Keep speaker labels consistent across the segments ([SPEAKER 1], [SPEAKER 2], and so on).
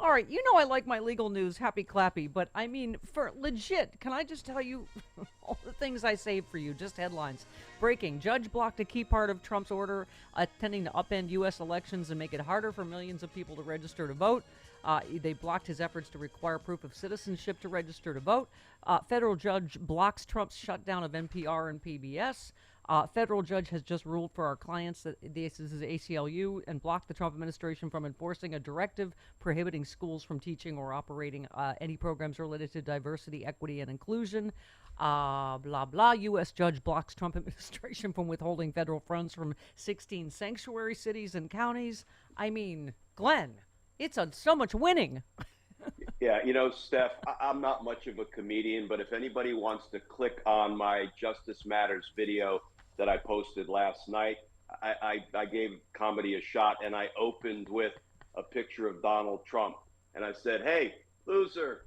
[SPEAKER 1] All right, you know I like my legal news happy clappy, but I mean, for legit, can I just tell you all the things I saved for you? Just headlines. Breaking. Judge blocked a key part of Trump's order intending to upend U.S. elections and make it harder for millions of people to register to vote. They blocked his efforts to require proof of citizenship to register to vote. Federal judge blocks Trump's shutdown of NPR and PBS. Federal judge has just ruled for our clients that this is ACLU and blocked the Trump administration from enforcing a directive prohibiting schools from teaching or operating any programs related to diversity, equity, and inclusion. Blah, blah. U.S. judge blocks Trump administration from withholding federal funds from 16 sanctuary cities and counties. I mean, Glenn, it's so much winning.
[SPEAKER 2] Yeah, Steph, I'm not much of a comedian, but if anybody wants to click on my Justice Matters video that I posted last night, I gave comedy a shot, and I opened with a picture of Donald Trump. And I said, hey, loser,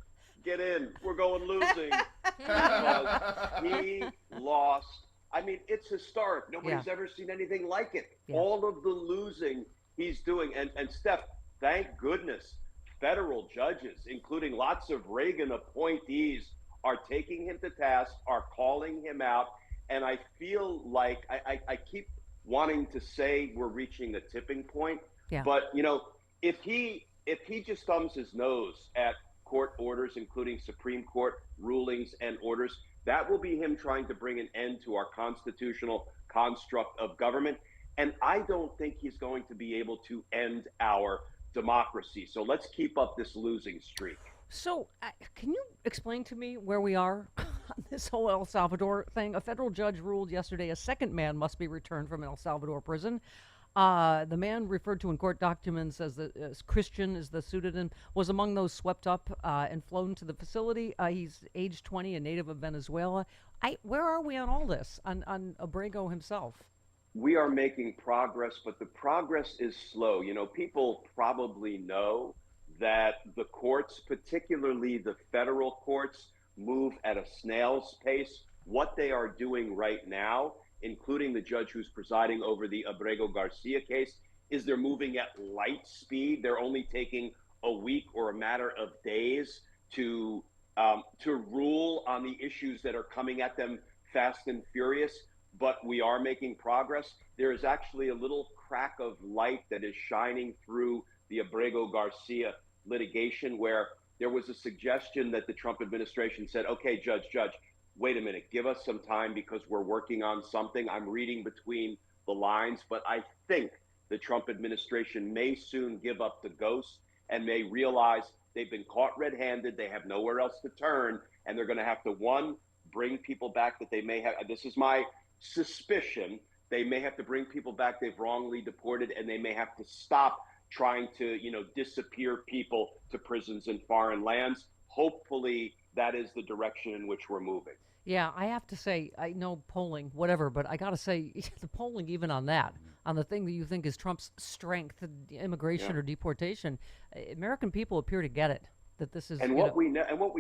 [SPEAKER 2] get in. We're going losing. Because he lost. I mean, it's historic. Nobody's ever seen anything like it.
[SPEAKER 1] Yeah.
[SPEAKER 2] All of the losing he's doing. And Steph, thank goodness federal judges, including lots of Reagan appointees, are taking him to task, are calling him out. And I feel like I keep wanting to say we're reaching a tipping point.
[SPEAKER 1] Yeah.
[SPEAKER 2] But, if he just thumbs his nose at court orders, including Supreme Court rulings and orders, that will be him trying to bring an end to our constitutional construct of government. And I don't think he's going to be able to end our democracy. So let's keep up this losing streak.
[SPEAKER 1] So, can you explain to me where we are on this whole El Salvador thing? A federal judge ruled yesterday a second man must be returned from an El Salvador prison. The man referred to in court documents as Christian is the pseudonym, was among those swept up and flown to the facility. He's age 20, a native of Venezuela. Where are we on all this, on Abrego himself?
[SPEAKER 2] We are making progress, but the progress is slow. People probably know that the courts, particularly the federal courts, move at a snail's pace. What they are doing right now, including the judge who's presiding over the Abrego Garcia case, is they're moving at light speed. They're only taking a week or a matter of days to rule on the issues that are coming at them fast and furious. But we are making progress. There is actually a little crack of light that is shining through the Abrego Garcia litigation, where there was a suggestion that the Trump administration said, okay, judge, wait a minute, give us some time because we're working on something. I'm reading between the lines, but I think the Trump administration may soon give up the ghost and may realize they've been caught red-handed, they have nowhere else to turn, and they're going to have to, one, bring people back that they may have, this is my suspicion, they may have to bring people back they've wrongly deported, and they may have to stop trying to, disappear people to prisons in foreign lands. Hopefully, that is the direction in which we're moving.
[SPEAKER 1] Yeah, I have to say, I know polling, whatever, but I got to say, the polling even on that, on the thing that you think is Trump's strength, immigration or deportation, American people appear to get it. That this is,
[SPEAKER 2] and what we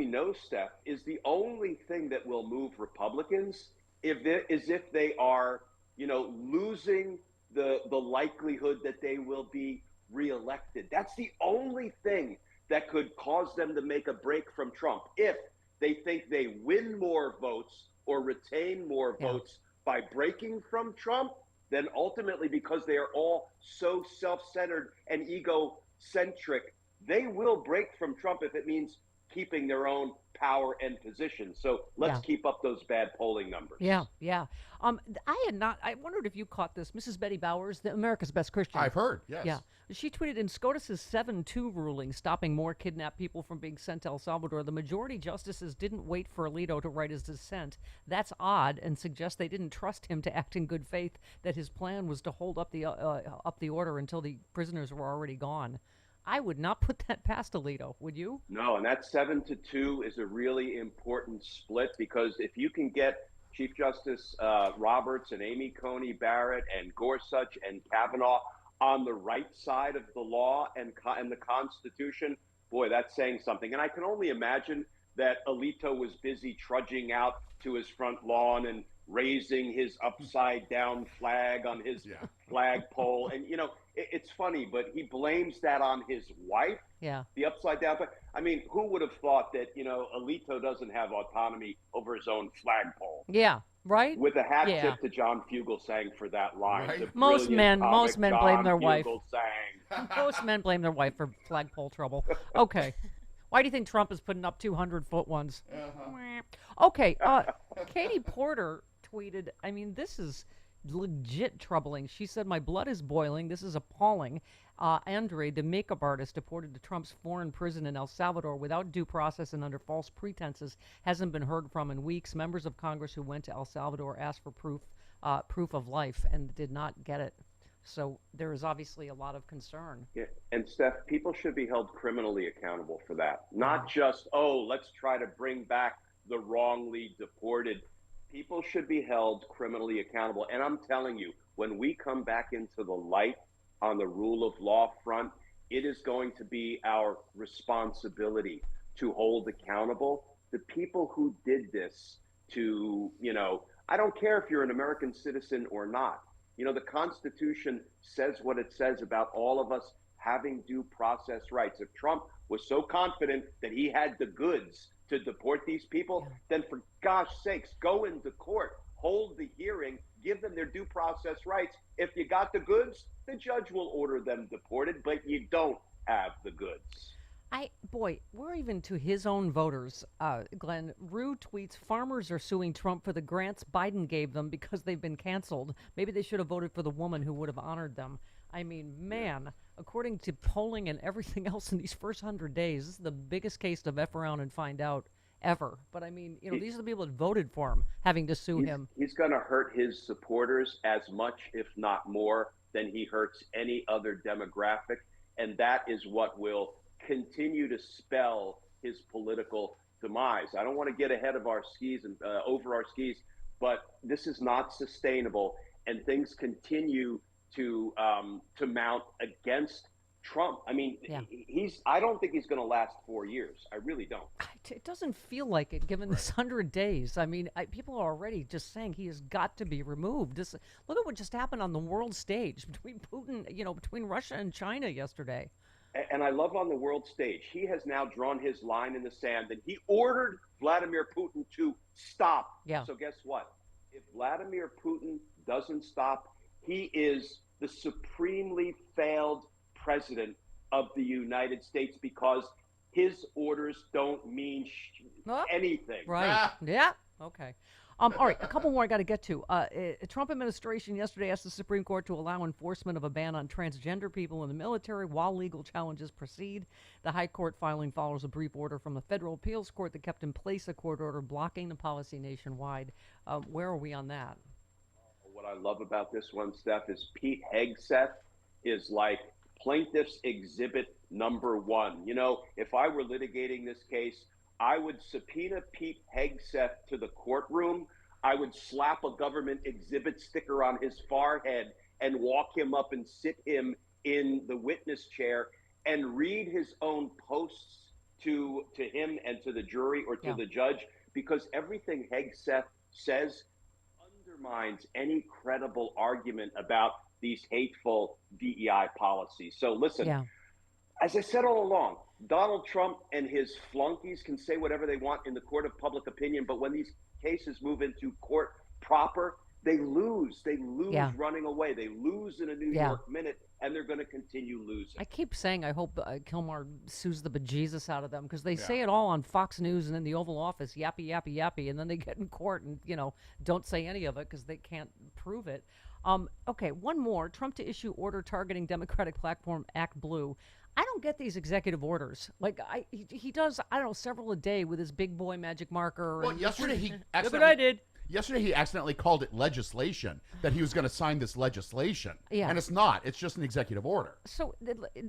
[SPEAKER 2] know, Steph, is the only thing that will move Republicans is if they are, losing the likelihood that they will be reelected. That's the only thing that could cause them to make a break from Trump. If they think they win more votes or retain more votes by breaking from Trump, then ultimately, because they are all so self-centered and egocentric, they will break from Trump if it means keeping their own power and position. So let's keep up those bad polling numbers.
[SPEAKER 1] Yeah. I wondered if you caught this. Mrs. Betty Bowers, the America's Best Christian.
[SPEAKER 3] I've heard, yes.
[SPEAKER 1] Yeah. She tweeted in SCOTUS's 7-2 ruling stopping more kidnapped people from being sent to El Salvador, the majority justices didn't wait for Alito to write his dissent. That's odd and suggests they didn't trust him to act in good faith, that his plan was to hold up the order until the prisoners were already gone. I would not put that past Alito, would you?
[SPEAKER 2] No, and that 7-2 is a really important split, because if you can get Chief Justice Roberts and Amy Coney Barrett and Gorsuch and Kavanaugh on the right side of the law and the Constitution, boy, that's saying something. And I can only imagine that Alito was busy trudging out to his front lawn and raising his upside down flag on his flagpole. And, it's funny, but he blames that on his wife,
[SPEAKER 1] Yeah.
[SPEAKER 2] the upside down flag. I mean, who would have thought that, Alito doesn't have autonomy over his own flagpole?
[SPEAKER 1] Yeah. Right?
[SPEAKER 2] With a hat
[SPEAKER 1] Yeah.
[SPEAKER 2] tip to John Fugelsang for that line.
[SPEAKER 3] Right.
[SPEAKER 2] The
[SPEAKER 1] Most
[SPEAKER 2] brilliant
[SPEAKER 1] men
[SPEAKER 2] comic
[SPEAKER 1] blame
[SPEAKER 2] John
[SPEAKER 1] their wife.
[SPEAKER 2] Fugelsang.
[SPEAKER 1] Most men blame their wife for flagpole trouble. Okay. Why do you think Trump is putting up 200-foot ones? Okay. Katie Porter tweeted, I mean, this is legit troubling. She said, my blood is boiling. This is appalling. Andre, the makeup artist deported to Trump's foreign prison in El Salvador without due process and under false pretenses, hasn't been heard from in weeks. Members of Congress who went to El Salvador asked for proof of life and did not get it. So there is obviously a lot of concern.
[SPEAKER 2] Yeah. And Steph, people should be held criminally accountable for that. Not just, let's try to bring back the wrongly deported. People should be held criminally accountable. And I'm telling you, when we come back into the light on the rule of law front, it is going to be our responsibility to hold accountable the people who did this to, I don't care if you're an American citizen or not. The Constitution says what it says about all of us having due process rights. If Trump was so confident that he had the goods to deport these people, then for gosh sakes, go into court, hold the hearing, give them their due process rights. If you got the goods, the judge will order them deported, but you don't have the goods.
[SPEAKER 1] We're even to his own voters. Glenn, Rue tweets, farmers are suing Trump for the grants Biden gave them because they've been canceled. Maybe they should have voted for the woman who would have honored them. I mean, man, according to polling and everything else in these first 100 days, this is the biggest case of F around and find out ever. But I mean, these are the people that voted for him having to sue him.
[SPEAKER 2] He's going to hurt his supporters as much, if not more, than he hurts any other demographic. And that is what will continue to spell his political demise. I don't want to get ahead of our skis and over our skis, but this is not sustainable, and things continue to mount against Trump. I mean, I don't think he's going to last 4 years. I really don't.
[SPEAKER 1] It doesn't feel like it, given this 100 days. I mean, people are already just saying he has got to be removed. Look at what just happened on the world stage between Putin, between Russia and China yesterday.
[SPEAKER 2] And I love on the world stage, he has now drawn his line in the sand, and he ordered Vladimir Putin to stop.
[SPEAKER 1] Yeah.
[SPEAKER 2] So guess what? If Vladimir Putin doesn't stop, he is the supremely failed president of the United States, because his orders don't mean anything.
[SPEAKER 1] Right. Yeah. Okay. All right, a couple more I got to get to. Trump administration yesterday asked the Supreme Court to allow enforcement of a ban on transgender people in the military while legal challenges proceed. The High Court filing follows a brief order from the Federal Appeals Court that kept in place a court order blocking the policy nationwide. Where are we on that?
[SPEAKER 2] What I love about this one, Steph, is Pete Hegseth is like plaintiff's exhibit number one. If I were litigating this case, I would subpoena Pete Hegseth to the courtroom. I would slap a government exhibit sticker on his forehead and walk him up and sit him in the witness chair and read his own posts to him and to the jury or to the judge, because everything Hegseth says undermines any credible argument about these hateful DEI policies. So listen, as I said all along, Donald Trump and his flunkies can say whatever they want in the court of public opinion, but when these cases move into court proper, they lose. They lose running away. They lose in a New York minute, and they're going to continue losing.
[SPEAKER 1] I keep saying I hope Kilmar sues the bejesus out of them, because they say it all on Fox News and in the Oval Office, yappy, yappy, yappy, and then they get in court and, don't say any of it because they can't prove it. Okay, one more. Trump to issue order targeting Democratic platform ActBlue. I don't get these executive orders. Like he does, I don't know, several a day with his big boy magic marker.
[SPEAKER 3] Well, yesterday he
[SPEAKER 1] look what I did.
[SPEAKER 3] Yesterday he accidentally called it legislation, that he was going to sign this legislation.
[SPEAKER 1] Yeah.
[SPEAKER 3] And it's not. It's just an executive order.
[SPEAKER 1] So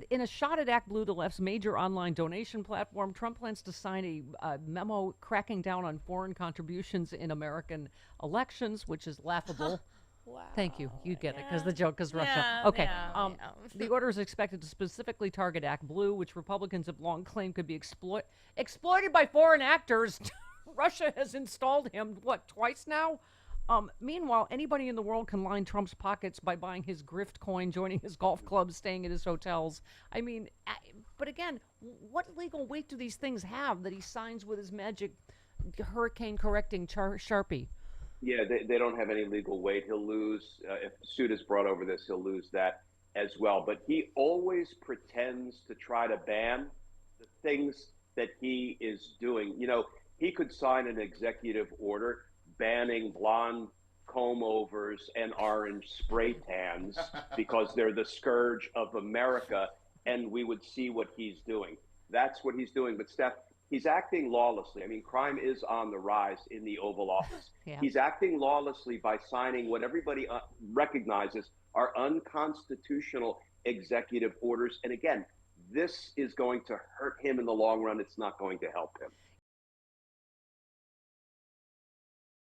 [SPEAKER 1] in a shot at ActBlue, the left's major online donation platform, Trump plans to sign a memo cracking down on foreign contributions in American elections, which is laughable.
[SPEAKER 4] Wow.
[SPEAKER 1] Thank you. You get it, because the joke is Russia. Okay. The order is expected to specifically target ActBlue, which Republicans have long claimed could be exploited by foreign actors. Russia has installed him, twice now? Meanwhile, anybody in the world can line Trump's pockets by buying his grift coin, joining his golf clubs, staying at his hotels. I mean, but again, what legal weight do these things have that he signs with his magic hurricane correcting Sharpie?
[SPEAKER 2] Yeah, they don't have any legal weight. He'll lose if the suit is brought over this. He'll lose that as well. But he always pretends to try to ban the things that he is doing. You know, he could sign an executive order banning blonde comb overs and orange spray tans because they're the scourge of America, and we would see what he's doing. That's what he's doing. But Steph, he's acting lawlessly. I mean, crime is on the rise in the Oval Office.
[SPEAKER 1] Yeah.
[SPEAKER 2] He's acting lawlessly by signing what everybody recognizes are unconstitutional executive orders. And again, this is going to hurt him in the long run. It's not going to help him.